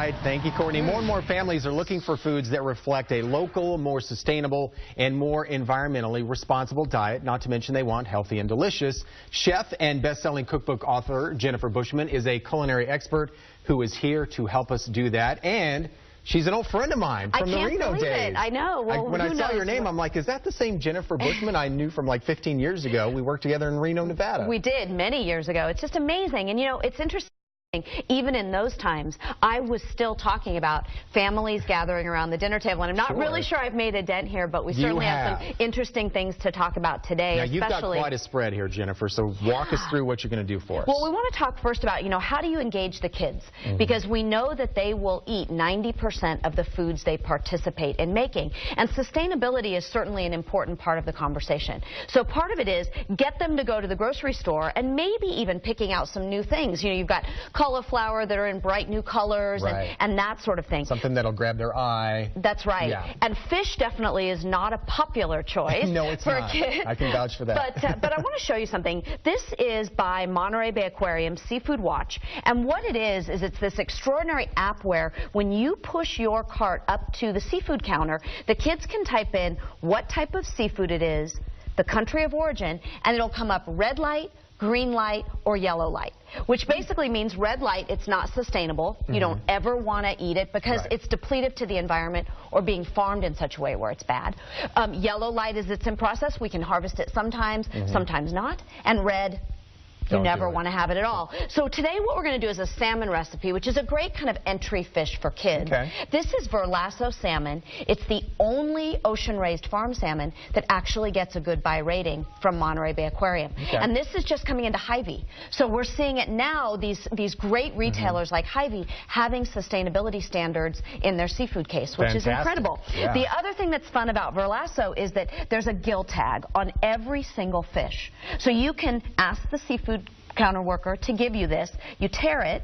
right. Thank you, Courtney. More and more families are looking for foods that reflect a local, more sustainable, and more environmentally responsible diet. Not to mention they want healthy and delicious. Chef and best-selling cookbook author Jennifer Bushman is a culinary expert who is here to help us do that. And she's an old friend of mine from the Reno days. I know. Well, when I saw your name, I'm like, is that the same Jennifer Bushman I knew from like 15 years ago? We worked together in Reno, Nevada. We did many years ago. It's just amazing. And, you know, it's interesting. Even in those times, I was still talking about families gathering around the dinner table. And I'm not really sure I've made a dent here, but we certainly have some interesting things to talk about today. Now, you've got quite a spread here, Jennifer, so walk us through what you're going to do for us. Well, we want to talk first about, you know, how do you engage the kids? Because we know that they will eat 90% of the foods they participate in making. And sustainability is certainly an important part of the conversation. So part of it is get them to go to the grocery store and maybe even picking out some new things. You know, you've got cauliflower that are in bright new colors and that sort of thing. Something that'll grab their eye. That's right. Yeah. And fish definitely is not a popular choice no, it's for not. kids. I can vouch for that. But I want to show you something. This is by Monterey Bay Aquarium Seafood Watch. And what it is it's this extraordinary app where when you push your cart up to the seafood counter, the kids can type in what type of seafood it is, the country of origin, and it'll come up red light, green light, or yellow light, which basically means red light, it's not sustainable. You don't ever want to eat it because it's depletive to the environment or being farmed in such a way where it's bad. Yellow light is it's in process. We can harvest it sometimes, sometimes not. And red, you never want to have it at all. So today what we're going to do is a salmon recipe, which is a great kind of entry fish for kids. This is Verlasso salmon. It's the only ocean-raised farm salmon that actually gets a good buy rating from Monterey Bay Aquarium. And this is just coming into Hy-Vee. So we're seeing it now, these great retailers like Hy-Vee having sustainability standards in their seafood case, which is incredible. The other thing that's fun about Verlasso is that there's a gill tag on every single fish. So you can ask the seafood counter worker to give you this. You tear it,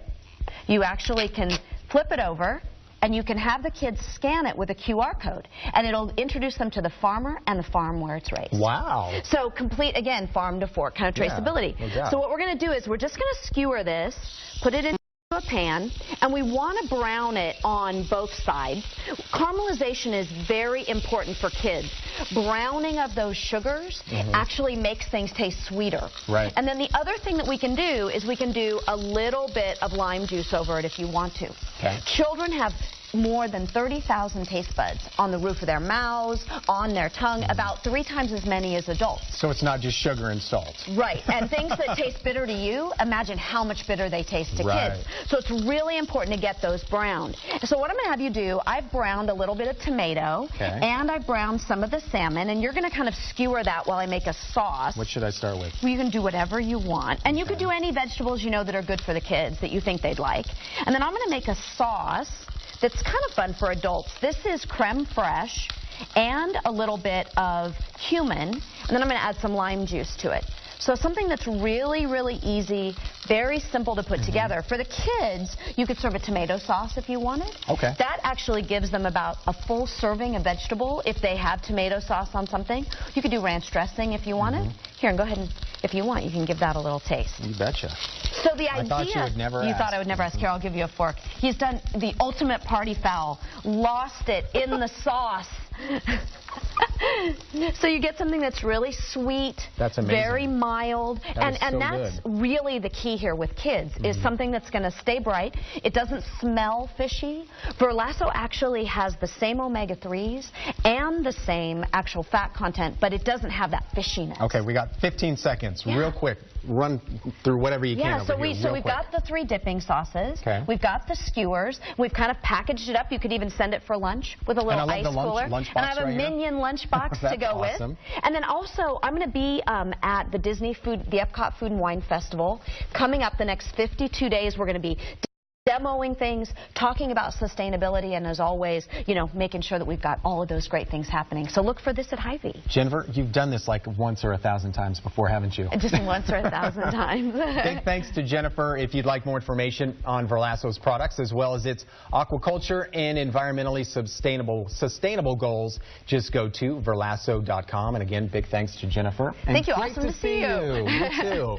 you actually can flip it over, and you can have the kids scan it with a QR code, and it'll introduce them to the farmer and the farm where it's raised. Wow. So complete, again, farm to fork kind of traceability. So what we're going to do is we're just going to skewer this, put it into a pan, and we want to brown it on both sides. Caramelization is very important for kids. Browning of those sugars actually makes things taste sweeter. And then the other thing that we can do is we can do a little bit of lime juice over it if you want to. Children have more than 30,000 taste buds on the roof of their mouths, on their tongue, about 3 times as many as adults. So it's not just sugar and salt. Right. And things that taste bitter to you, imagine how much bitter they taste to kids. So it's really important to get those browned. So what I'm going to have you do, I've browned a little bit of tomato, and I've browned some of the salmon, and you're going to kind of skewer that while I make a sauce. What should I start with? Well, you can do whatever you want. And you could do any vegetables you know that are good for the kids that you think they'd like. And then I'm going to make a sauce that's kind of fun for adults. This is creme fraiche and a little bit of cumin, and then I'm going to add some lime juice to it. So something that's really, really easy, very simple to put together. For the kids, you could serve a tomato sauce if you wanted. That actually gives them about a full serving of vegetable if they have tomato sauce on something. You could do ranch dressing if you wanted. Here, and go ahead and, if you want, you can give that a little taste. You betcha. So the idea, I thought you would never ask. Thought I would never ask. Here, I'll give you a fork. He's done the ultimate party foul. Lost it in the sauce. So you get something that's really sweet, very mild, and that's really the key here with kids, is something that's going to stay bright. It doesn't smell fishy. Verlasso actually has the same omega-3s and the same actual fat content, but it doesn't have that fishiness. Okay, we got 15 seconds. Real quick, run through whatever you can over here. So we've got the 3 dipping sauces. We've got the skewers. We've kind of packed it up. You could even send it for lunch with a little ice cooler. And I have a minion lunchbox to go with. And then also, I'm going to be at the the Epcot Food and Wine Festival. Coming up the next 52 days, we're going to be demoing things, talking about sustainability, and as always, you know, making sure that we've got all of those great things happening. So look for this at Hy-Vee. Jennifer, you've done this like once or 1,000 times before, haven't you? Just once or 1,000 times. Big thanks to Jennifer. If you'd like more information on Verlasso's products as well as its aquaculture and environmentally sustainable goals, just go to verlasso.com. And again, big thanks to Jennifer. Thank you. Awesome to see you. You too.